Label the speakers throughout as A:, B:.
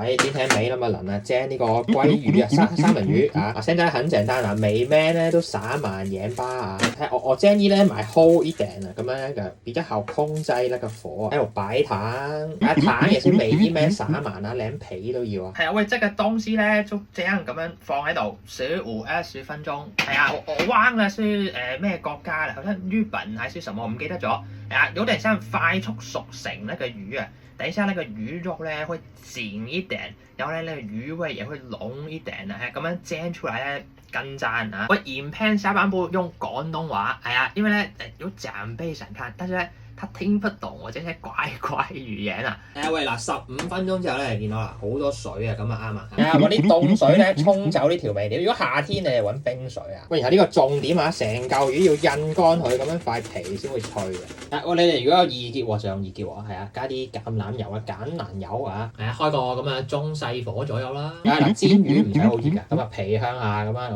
A: 來今天沒那麼冷啊，煎呢個鮭魚啊，三文魚啊，現在很簡單啊，美咩咧都撒滿鹽巴啊，我建議咧買厚一點啊，咁樣嘅比較好控制那個火。還有白糖，糖也是每一咩撒滿啊，連皮都要啊。係啊，喂，這個東西咧就這樣咁樣放喺度15-20分鐘。係啊，我忘了是咩國家啦，好像日本還是什麼，我唔記得咗。係啊，有點像快速熟成那個魚啊。等一下那個魚肉咧會緊一點，然後咧那個魚味也會濃一點啊，咁樣煎出來咧更讚啊！喂，影片下半部用廣東話，係啊，因為咧有長輩想看，但是咧他聽不懂我這些怪語言啊。喂嗱，15分鐘之後咧，見到啦好多水啊，咁啊啱啊。揾啲凍水咧沖走呢條味料。如果夏天你係揾冰水啊。喂，然後呢個重點啊，成嚿魚要印乾佢，咁樣塊皮先會脆嘅。喂，你哋如果有意見喎，上意見喎，係啊，加啲橄欖油啊、橄欖油啊，係啊，開個咁啊中細火左右啦。嗱，煎魚唔使好熱㗎，咁啊皮香下咁啊，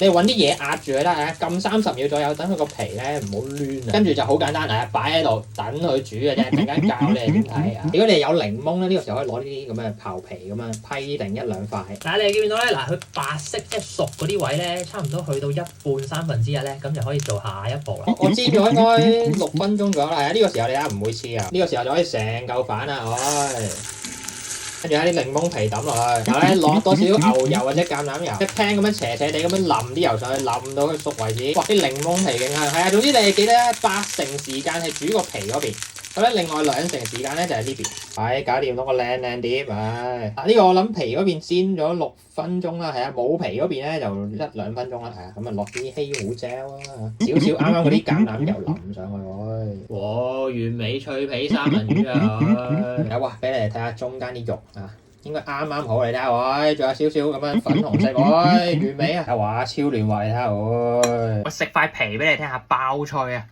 A: 你揾啲嘢壓住佢啦，撳30秒左右，等佢個皮咧唔好攣啊。跟住就好簡單啊，擺喺度等佢煮嘅啫，陣間教你點睇啊。如果你有檸檬咧，呢個時候可以攞呢啲咁嘅刨皮咁樣批定1-2塊。嗱，你見到咧，嗱佢白色即係熟嗰啲位咧，差唔多去到1半1/3咧，咁就可以做下一步啦。我煎咗應該6分鐘左右啦，係啊，呢個時候你睇唔會黐啊，呢個時候就可以成嚿飯啦，跟住喺啲檸檬皮抌落去，然後咧落多少牛油或者橄欖油，一 pan 咁樣斜斜地咁樣淋啲油上去，淋到佢熟為止。哇！啲檸檬皮勁香，係啊，總之你記得8成時間係煮個皮嗰邊，咁咧另外2成時間咧就係呢邊。係搞掂到個靚碟，呢個我諗皮嗰邊煎咗6分鐘啦，係啊，冇皮嗰邊咧就1-2分鐘啦，係啊，咁啊落啲稀胡椒啊，少少啱啱嗰啲橄欖油淋上去，哇！完美脆皮三文魚啊，哇！俾你哋睇下中間啲肉啊，應該啱啱好，你睇下，仲有少少咁樣粉紅色，完美啊！哇，超嫩滑，你睇下，我食塊皮俾你聽下，爆脆啊！